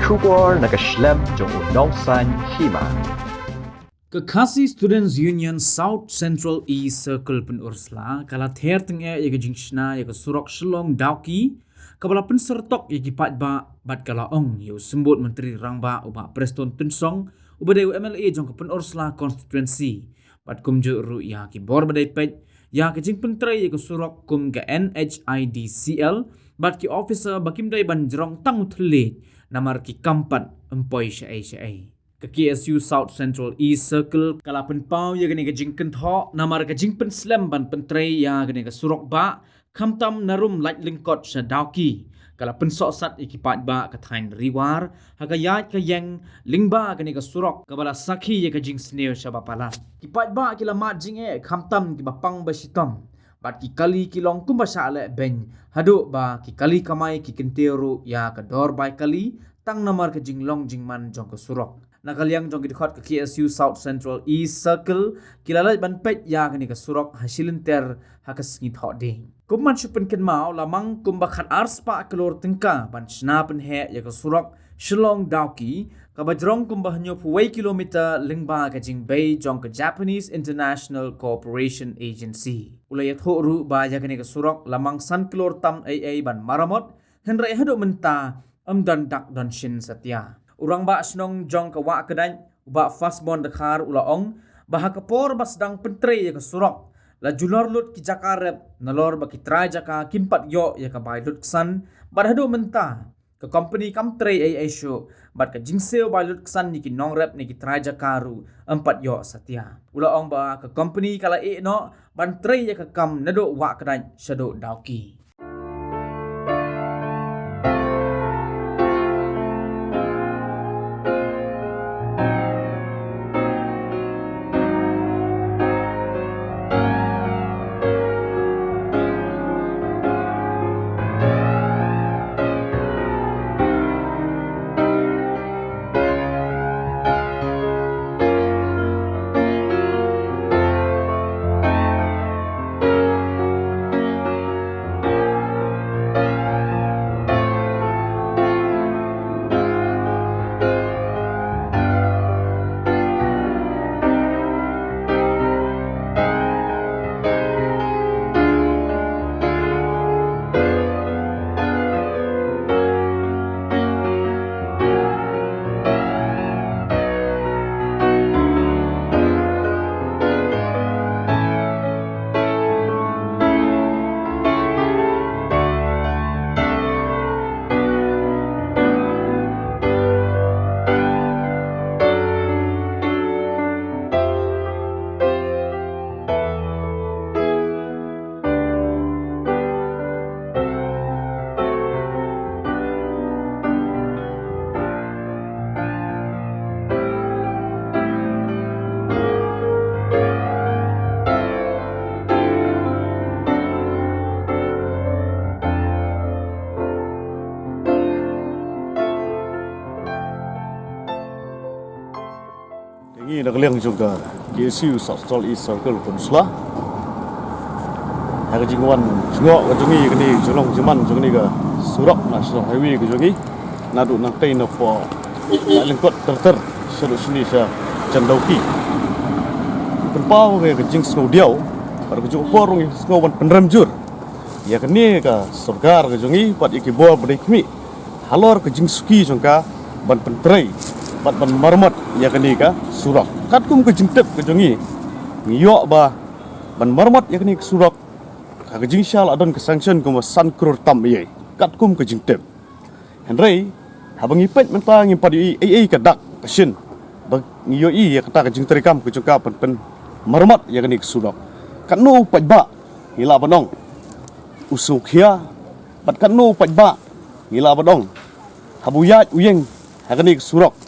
Shubor nakaslem jong unongsan hima. Kakasi Students Union South Central East Circle pen ursla kala ther teng e ye jingshna ye surok shlong dauki kabala pen sertok ye pat ba bat kala ong yo sembut menteri rangba uba Preston Tunsong ubade MLA jong pen ursla constituency bat kumju ru ya ki bor badai pet ya ke jing pentre ye surok kum ga NHIDCL bat ki officer bakim dai banjrong tang utle namar ki kampat empoi syai ke KSU South Central East Circle kala pen pau ya gani ke jingken tho namar ke jingpen slam ban pentre ya gani ke surok ba khamtam narum light lingkot sa dauki kala pen sok sat ikipat ba ke thain riwar haga yat ke yang lingba gani ke surok kabala sakhi ya ke jing sneo sa bapala kipat ba kila mat jing e khamtam ki bapang basitom bat ki kali ki long kum basa ale ben hadu ba ki kali kamai ki kenteru ya ke dor bai kali tang namar ke jing long jing man jong ke surok nakaliang jong dikhot ke KSU South Central East Circle kilala ban pet ya gani ke surok hasilin ter hakas ngit hot ding kumman chupen ken mau lamang kum bakhat arspa kelor tengka ban chna pen he ya ke surok shlong dauki ka bajrong kum bahnyo puwei kilometer lingba ka jing bay jong ke Japanese International Cooperation Agency ulay tho ru ba ya gani ke surok lamang san kelor tam ai ban maramot henrai hado menta amdan dak don shin satya urang ba snong jong ka wa kedai ba fast bond dekhar ulaong bah kapor basdang pentre ya ke surok la julor lut ki jakarep nalor ba ki trai jaka kimpat yo ya ka bai lut ksan barhado menta ke company kamtre ai show bat ka jingseo bai lut ksan ni ki nongrep ni ki trai jakaru empat yo satya ulaong ba ke company kala e no ban tre ya ka kam nado wa kedai shado dauki Ini nakaliang juga KSU South Central East Circle Peninsula. Hari jingwan jengok kejongi kini jolong jaman jongi ke Surok National Highway kejongi nadu nang tay na po lengkot terter selut sini sa Candauki. Penpau ke kejing snow diau pada kejong porong snow ban penramjur. Ya kini ke Surgar kejongi pat ikibor berdekmi halor kejing suki jongka ban pentrai bat ban marmat ya kini ka surok katkum ke jingtep ke jongi ngiyok ba ban marmat ya kini ke surok ka jing syal adon ke sanction kuma san kror tam ye katkum ke jingtep henrei habang ipet mentang impad ai ka dak kasin ba ngiyo i ya kata ke jing terikam ke jongka pen marmat ya kini ke surok katno pajba ngila banong usukhia bat katno pajba ngila banong habuyat uyeng ha kini ke surok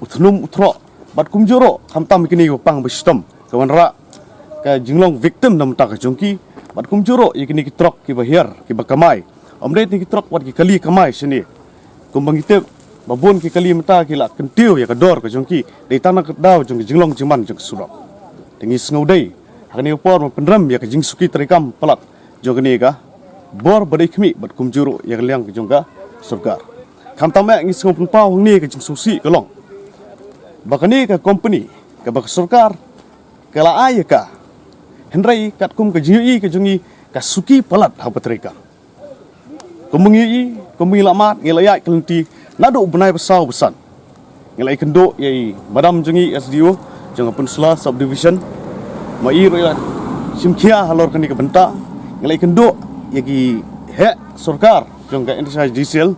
utnum utro bat kumjoro khamtam kini pang bestom kawanra ka jinglong victim nam ta ka jongki bat kumjoro ikini ki trok ki bahir ki bakamai omdet ni ki trok wat ki kali kamai sini kumbang ite babon ki kali mata ki la kentiu ya ka dor ka jongki dei tanah ka daw jong jinglong jiman jong surok tengi sngodei hakani upor pendram ya ka jingsuki terikam pelat jong ni ka bor badai khmi bat kumjoro ya liang jong ka surgar kam tamek ngi sngop pau ni ke jing susi kalong bakani ka company ka bak sarkar kala ay ka henrai kat kum ke jingi ke jungi ka suki palat ha patrika kumungi lamat ngilayat kelenti nado benai besar besan ngilai kendo yai madam jungi SDO jang Peninsula Subdivision mai royan simkia halor kani ke benta ngilai kendo yagi he sarkar jang ka NHI diesel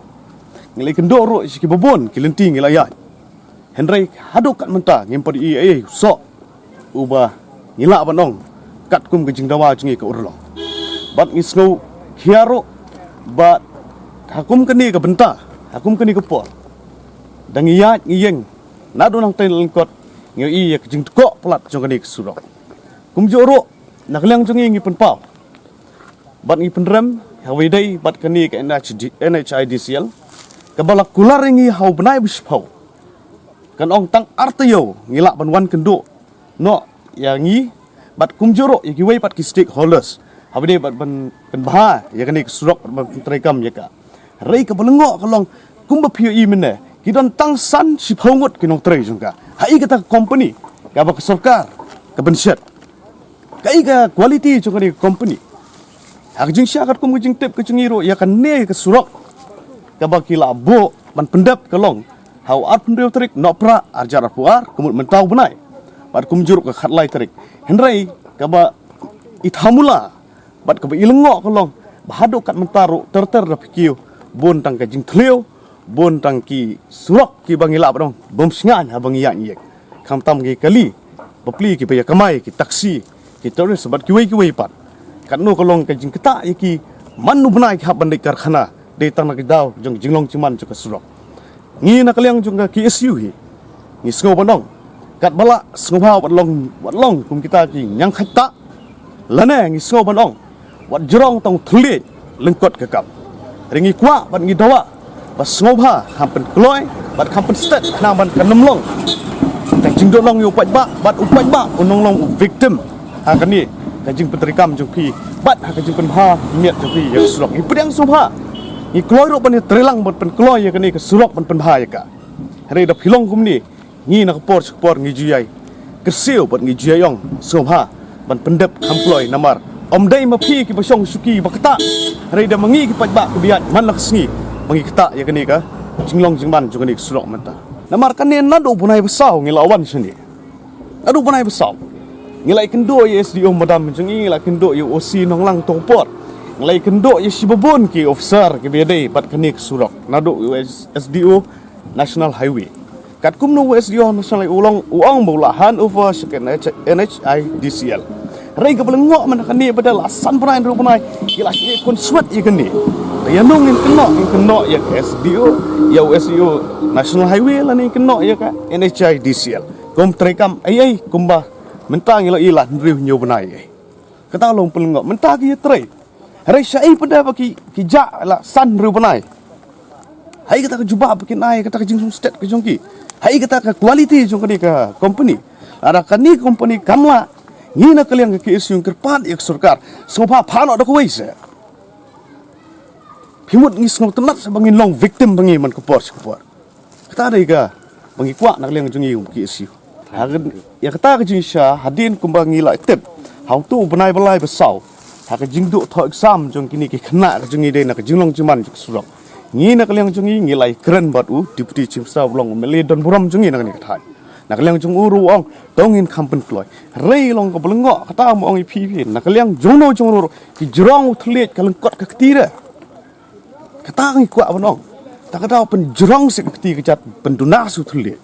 ngilai kendo ro siki bobon kelenti ngilayat henrai hadok kat menta ngimpad so ubah ngila banong kat kum ke jing dawa jungi ke urlo bat ngisno kiaro bat hakum keni ke benta hakum keni ke por dang iya ngiyeng nado nang tain lengkot ngi ke jing tkok plat jong keni ke surok kum joro nak liang jungi ngi penpau bat ngi penrem hawidai bat keni ke NHI DCL ke balak kular ngi hau benai bispau kan ong tang artyo ngilak banwan kendo no ya ngi bat kum joro ya giwai bat ki stakeholders habide bat ban bah ya kani surok ban trekam ya ka rei ka belengok kalong kum ba phi mene kidon tang san si phongot kinong trei jungka hai kata company ka ba sarkar ka benset kai ka quality jung kani company hak jing syakat kum jing tip ke jungiro ya kan ne ka surok ka ba kila bo ban pendap kalong hau ar pendeu trik nopra arjar puar kumut mentau benai bat kum juruk ka khatlai trik henrai ka ba ithamula bat ka ba ilengok kalong bahado kat mentaru terter da pikiu bon tang ka jing thleu bon tang ki surok ki bangila badong bom singan ha bang yak yek kam tam ki kali bapli ki pa kamai ki taksi ki terus bat ki wei pat kat no kalong ka jing keta ki manu benai ka bandai karkhana de tang nak daw jong jinglong ciman ka surok ngi nak liang jong ka ki SU hi ngi sngo badong kat bala sngo ha wat long kum kita ki nyang khata lane ngi sngo badong wat jerong tong thulit lengkot ke kap ringi kwa bat ngi dawa bas ngobha hampen kloy bat hampen stat khna ban kanemlong ta jingdo long yo pat ba bat upat ba unong long victim ha kani ka jing petrikam jong pi bat ha ka jing pen ha miat jong pi ya surok ni pedang sobha ni kloy ro ban trelang bat pen kloy ya kani ka surok ban pen ha ya ka re da philong kum ni ngi na por ngi juyai kersiu bat ngi juyayong sobha ban pendep hamploy namar om dai ma phi ki basong suki bakata re da mangi ki pat ba ku biat man lak sngi mangi kata ya kani ka jinglong jingban jong kani surok mata namar kan ne nado bunai besau ngilawan sini nado bunai besau ngilai kendo ya SDO madam jong ngilai kendo ya OC nonglang topor ngilai kendo ya sibabon ki officer ki bedai pat kani surok nado SDO National Highway kat kum no SDO National uang bulahan over NHI DCL rai ka belengok man kani badal asan pernah ru pernah gila ki kon swat ya kani ya nong in keno ya SDO ya SDO National Highway la ni keno ya ka NHI DCL kom trekam ai kumba mentang ila ila riu nyu benai kata long pelengok mentang ki tre rai sai pada baki ki ja la san riu benai hai kata ka jubah bikin ai kata ka jing state ka jongki hai kata ka quality jong kani ka company ada kani company kamla ngina kaliang ke isu kerpat yak sarkar sopa phano da kuwai se phimut ngi sngo tenat bangin long victim bangi man kupor kata dai ga bangi kwa nak liang jungi ke isu hagen ya kata ka jinsha hadin kumbang ngila tip hau tu benai belai besau ha ka jingdu tho exam jong kini ki khna ka jungi dei nak jinglong jiman juk surok ngina kaliang jungi ngilai keren bat u deputy chief staff long meli don buram jungi nak ni kathai nak liang jung uru ong tongin kampen kloy rei long ko belengok kata mo ong ipi nak liang jungno jungro ki jrong thlet kalengkot ka ketira kata ngi kwa bonong ta kata pen jrong sik keti kejat penduna su thlet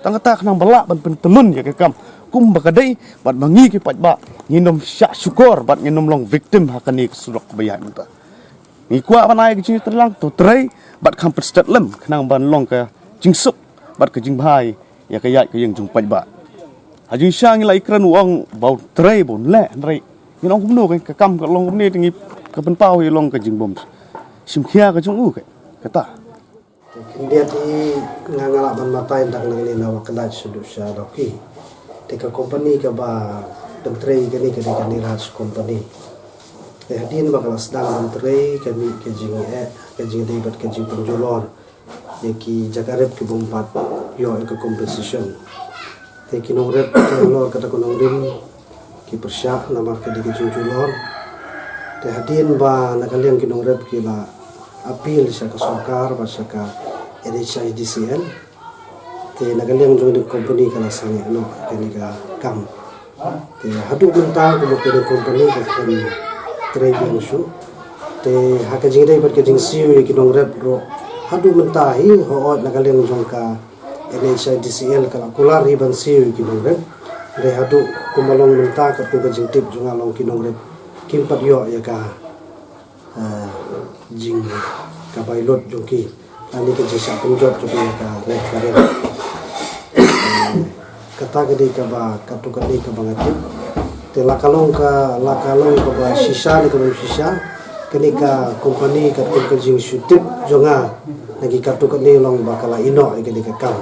ta kata knang balak ban pen telun ya ke kam kum bakadai bat mangi ki pat ba nginom syak syukur bat nginom long victim hakani surok bayat menta ngi kwa banai ki terlang tu trei bat kampen stat lem knang ban long ka jingsuk bat ke jing bhai ya kayat ke yang jumpa ba hajing syang la ikran uang bau trei bon le rei ni long kumno ke kam ka long kumni tingi ka pen pau long ka jing bom sim khia ka jung u ke kata dia ti ngangala ban matai ndak nang ni nawa kala sudu sha doki te ka company ka ba pen trei ke ni ras company din ba kala sedang pen trei ke mi ke jing dei bat ke jing penjolon ki jagarep ki bompat yo ke competition te kinong rep lor kata kunong rim ki persya namar ke di junjulor te hadin ba nakaliang kinong rep ki la apil sa kasokar ba sa ka NHIDCL te nakaliang jong di company kala sangi ano kani ka kam te hadu benta ko ke di company ka kan trading show te haka jing dai bat ke jing siu kinong rep ro hadu benta hi ho nakaliang jong ka NHIDCL kala kular iban siu kinong rep re hadu kumalong menta ka ko jing tip jong along kinong rep kimpat yo ya ka jing ka pilot jong ki ani ke jisa penjot jong ka rep kare kata ke di ka ba katu ka di ka bangatip te lakalong ka ba sisa ni ka sisa kani ka company ka jing shutip jonga lagi katu ka ni long bakala ino ke di ka kam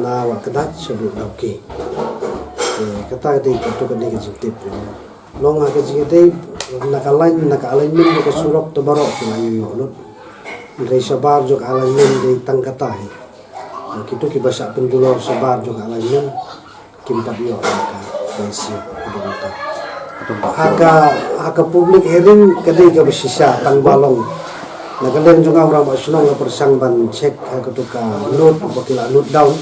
na wa kadat sabu dauki kata di katu ka ni ka jing tip long ha ka jing tip nakalain min ka surok to barok na yuyulot dari sabar jok alain min di tangkatah kitu ki basa pendulor sabar jok alain min kimpat yo ka basi haka public hearing kadai ka besisa tang balong nakalen juga orang basunong ka persang ban check haka to ka note bakila note down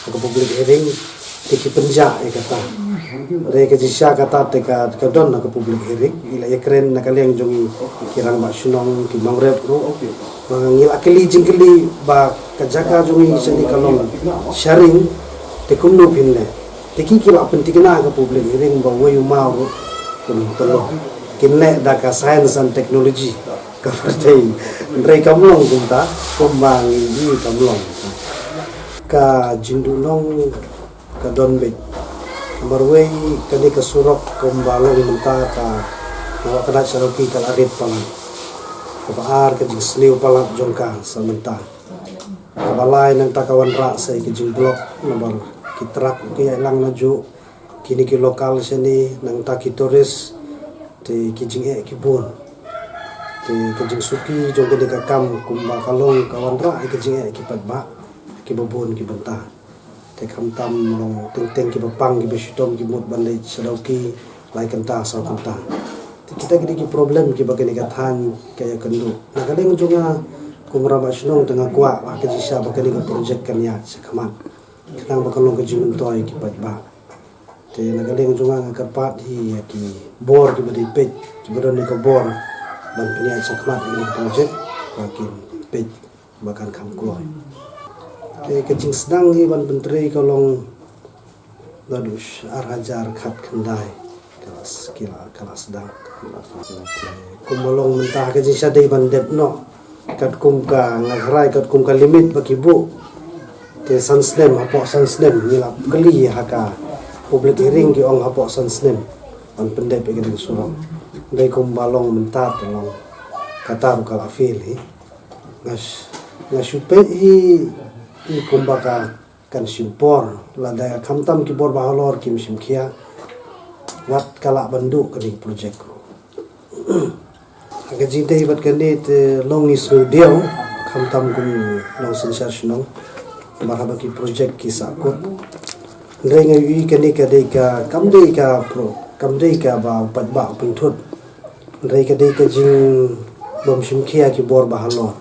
haka public hearing tiki penja kata re ke jisa kata te ka don haka public hearing ila ya keren nakalen jongi kirang basunong ki mangrep ro mangil akili jingkeli ba kajaka jongi seni kalong sharing te kumno pinne tiki kila pentingna ka public hearing ba wayu mau kun tolo kinne da ka science and technology ka pertai ndrei kamlong kunta kumbang ini kamlong ka jindulong ka donbe marwei kani ka surok kumbalong menta ka nawa kana saropi kala arit palang ka baar ka jingsliu palang jongka sa menta ka balay ng takawan ra sa ikijing blok nabar kitrak kaya lang na jo kini ki lokal sini nang taki turis te kijing kibon te kijing suki jong kini kakam kumba kalong kawan ra kijing kipat ba kibabon kibenta te kamtam long teng ki bapang ki besitom ki mut bandai sadauki lai kenta sa kenta te kita gidi ki problem ki bagani kathan kaya kendu nakaleng jonga kumra basnong tengah kwa ka jisa bagani ka project kanya sa kaman kitang bakalong ka jimentoy ki patba te nagaling junga nga kapat hi ki bor ki badi page jibadon ni ka bor ban piniat sa kamat ni project bakin page bakan kam ko te kajing sedang hi ban menteri kalong ladus arhajar khat khandai kelas kila kala sedang kumolong mentah kajing sadai ban depno kat kum ka ngahrai kat kum ka limit bakibu te sansnem apo sansnem nilap kali haka public hearing ki ong apo sansnem an pendep igin surong dai kumbalong mentat long kata kala feel hi ngas hi kumbaka kan simpor la da kamtam ki bor bahalor kim simkia wat kala bandu kani project ko aga jinte bat kani te long is deal kamtam kun long sensation bahaba ki project ki sakut ndai ngai kani ka dei ka kamdei ka pro kamdei ka ba patba punthut ndai ka dei ka jing bom simkia ki bor bahalor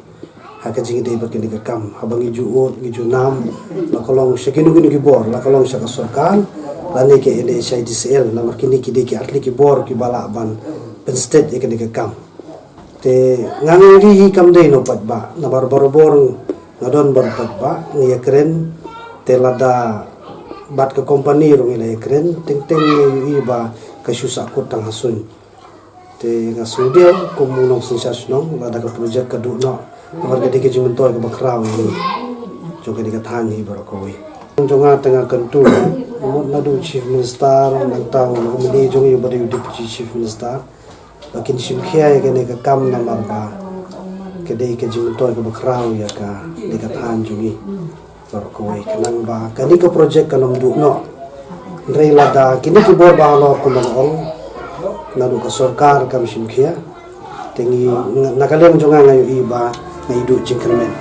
haka jing dei bat kani ka kam habangi juot gi junam la kolong sekinu ki bor la kolong sa kasorkan lani ke NHIDCL namar kini ki dei ki atli ki bor ki bala ban pen state e kani ka kam te ngangi kamdei no patba na barbor ngadon patba ngi keren te lada bat ke company rong ila keren teng iba kasusa ko tang hasun te ngasudio komunong sensasyon lada ka project ka do no warga dike jumentoy ka bakraw ni joga dike thani barokoy jonga tanga kantu mo na do chief minister nang taw umili jongi bari deputy chief minister bakin simkhia ya ne ka kam na marba ke dike jumentoy ka bakraw ya ka dike than jongi barokoy kanang ba kani ka project kanong do no rela da kini ki bor ba lo ko manong na do ka sarkar kam simkhia tengi nakaleng jonga ngayo iba na idu jingkremen.